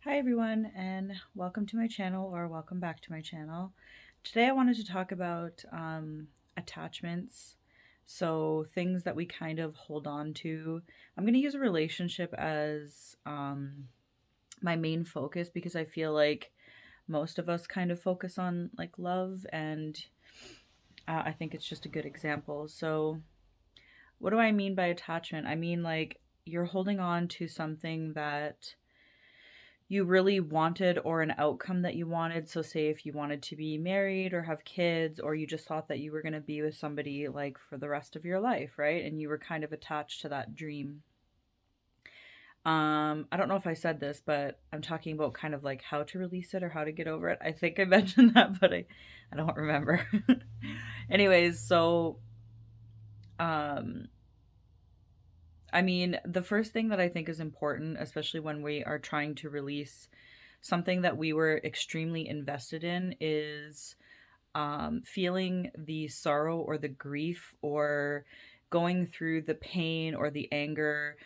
Hi everyone, and welcome to my channel, or welcome back to my channel. Today I wanted to talk about attachments, so things that we kind of hold on to. I'm going to use a relationship as my main focus because I feel like most of us kind of focus on like love, and I think it's just a good example. So what do I mean by attachment? I mean like you're holding on to something that you really wanted, or an outcome that you wanted. So say if you wanted to be married or have kids, or you just thought that you were going to be with somebody like for the rest of your life, right? And you were kind of attached to that dream. I don't know if I said this, but I'm talking about kind of like how to release it or how to get over it. I think I mentioned that, but I don't remember. Anyways, so um I mean, the first thing that I think is important, especially when we are trying to release something that we were extremely invested in, is feeling the sorrow or the grief or going through the pain or the anger,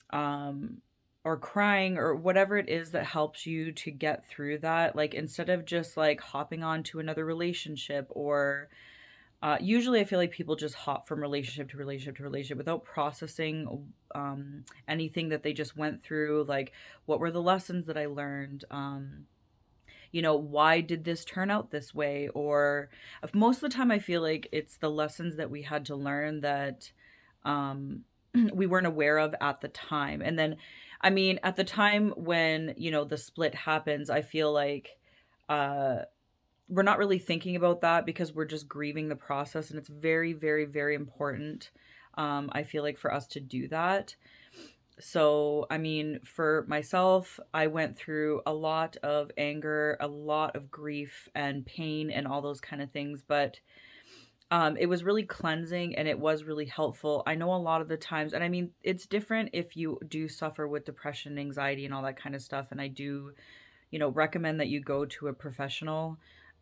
um, or crying or whatever it is that helps you to get through that. Like instead of just like hopping on to another relationship or usually I feel like people just hop from relationship to relationship to relationship without processing anything that they just went through. Like, what were the lessons that I learned? Why did this turn out this way? Or most of the time, I feel like it's the lessons that we had to learn that um, we weren't aware of at the time. And then, I mean, at the time when, the split happens, I feel like. Uh, we're not really thinking about that because we're just grieving the process, and it's very, very, very important. I feel like for us to do that. So, I mean, for myself, I went through a lot of anger, a lot of grief and pain and all those kind of things, but it was really cleansing and it was really helpful. I know a lot of the times, and I mean, it's different if you do suffer with depression, anxiety, and all that kind of stuff. And I do, recommend that you go to a professional.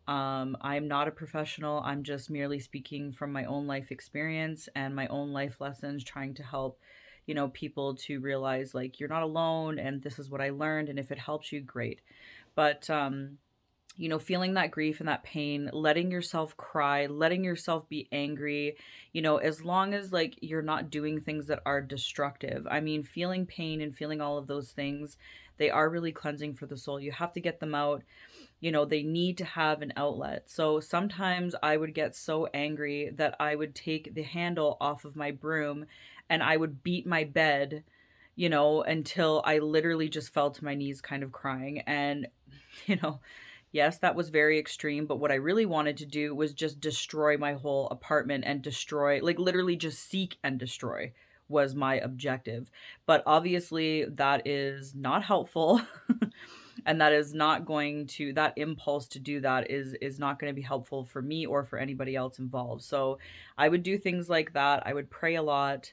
I'm not a professional. I'm just merely speaking from my own life experience and my own life lessons, trying to help, people to realize like you're not alone and this is what I learned. And if it helps you, great. But, feeling that grief and that pain, letting yourself cry, letting yourself be angry, as long as like you're not doing things that are destructive. I mean, feeling pain and feeling all of those things, they are really cleansing for the soul. You have to get them out. They need to have an outlet. So sometimes I would get so angry that I would take the handle off of my broom and I would beat my bed, until I literally just fell to my knees kind of crying. And, you know, yes, that was very extreme, but what I really wanted to do was just destroy my whole apartment and destroy, like literally just seek and destroy was my objective. But obviously that is not helpful. And that is not going to, that impulse to do that is not going to be helpful for me or for anybody else involved. So I would do things like that. I would pray a lot.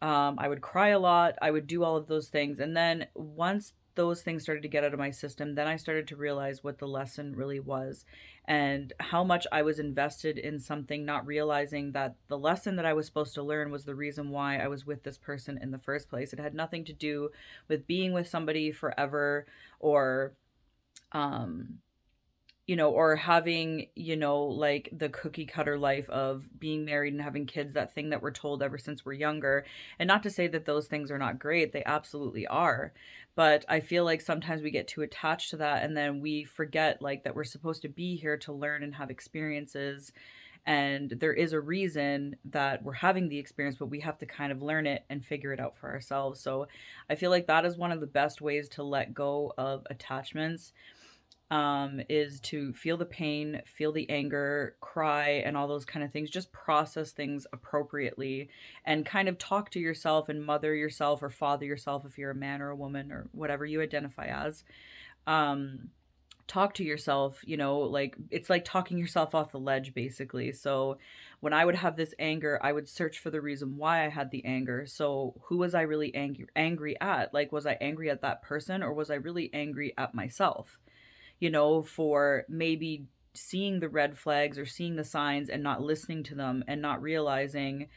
I would cry a lot. I would do all of those things. And then once those things started to get out of my system, then I started to realize what the lesson really was and how much I was invested in something, not realizing that the lesson that I was supposed to learn was the reason why I was with this person in the first place. It had nothing to do with being with somebody forever or, um, or having, like the cookie cutter life of being married and having kids, that thing that we're told ever since we're younger. And not to say that those things are not great, they absolutely are. But I feel like sometimes we get too attached to that and then we forget like that we're supposed to be here to learn and have experiences. And there is a reason that we're having the experience, but we have to kind of learn it and figure it out for ourselves. So I feel like that is one of the best ways to let go of attachments, is to feel the pain, feel the anger, cry, and all those kind of things. Just process things appropriately and kind of talk to yourself and mother yourself or father yourself if you're a man or a woman or whatever you identify as. Um, Talk to yourself, like it's like talking yourself off the ledge basically. So when I would have this anger, I would search for the reason why I had the anger. So who was I really angry at? Like, was I angry at that person or was I really angry at myself? For maybe seeing the red flags or seeing the signs and not listening to them and not realizing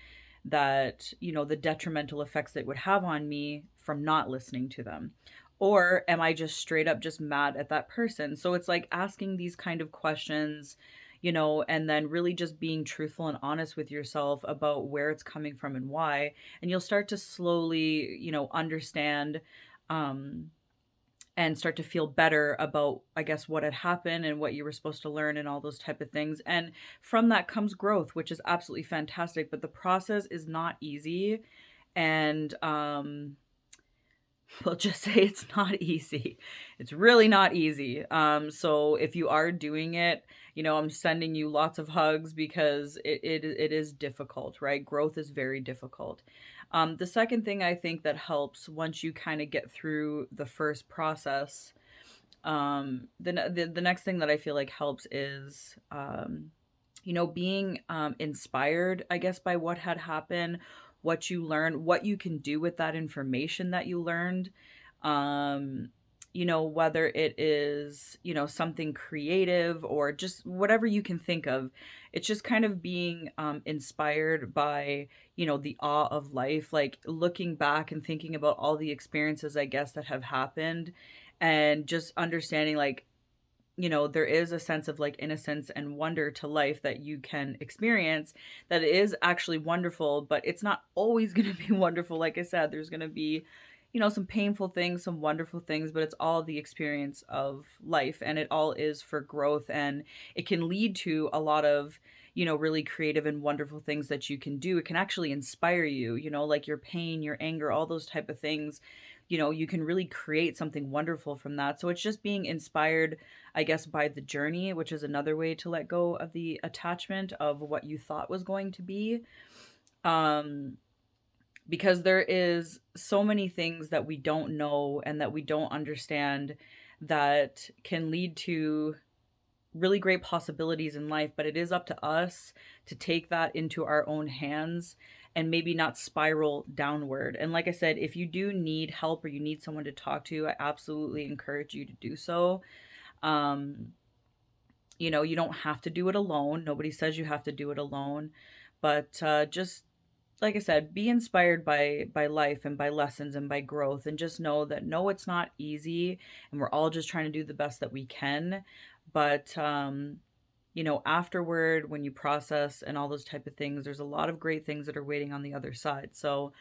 that, the detrimental effects that it would have on me from not listening to them. Or am I just straight up just mad at that person? So it's like asking these kind of questions, and then really just being truthful and honest with yourself about where it's coming from and why. And you'll start to slowly, understand, um, and start to feel better about, I guess, what had happened and what you were supposed to learn and all those type of things. And from that comes growth, which is absolutely fantastic. But the process is not easy. And we'll just say it's not easy. It's really not easy. So if you are doing it, I'm sending you lots of hugs because it is difficult, right? Growth is very difficult. The second thing I think that helps once you kind of get through the first process, the next thing that I feel like helps is, being inspired, I guess, by what had happened, what you learned, what you can do with that information that you learned. Um, whether it is, something creative or just whatever you can think of. It's just kind of being inspired by, the awe of life, like looking back and thinking about all the experiences, I guess, that have happened, and just understanding, like, there is a sense of like innocence and wonder to life that you can experience that is actually wonderful, but it's not always going to be wonderful. Like I said, there's going to be, some painful things, some wonderful things, but it's all the experience of life, and it all is for growth, and it can lead to a lot of, really creative and wonderful things that you can do. It can actually inspire you, like your pain, your anger, all those type of things. You can really create something wonderful from that. So it's just being inspired, I guess, by the journey, which is another way to let go of the attachment of what you thought was going to be. Um, because there is so many things that we don't know and that we don't understand that can lead to really great possibilities in life, but it is up to us to take that into our own hands and maybe not spiral downward. And like I said, if you do need help or you need someone to talk to, I absolutely encourage you to do so. Um, you don't have to do it alone. Nobody says you have to do it alone, but just like I said, be inspired by life and by lessons and by growth, and just know that no, it's not easy, and we're all just trying to do the best that we can. But afterward, when you process and all those type of things, there's a lot of great things that are waiting on the other side. So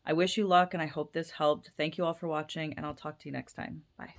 I wish you luck, and I hope this helped. Thank you all for watching, and I'll talk to you next time. Bye.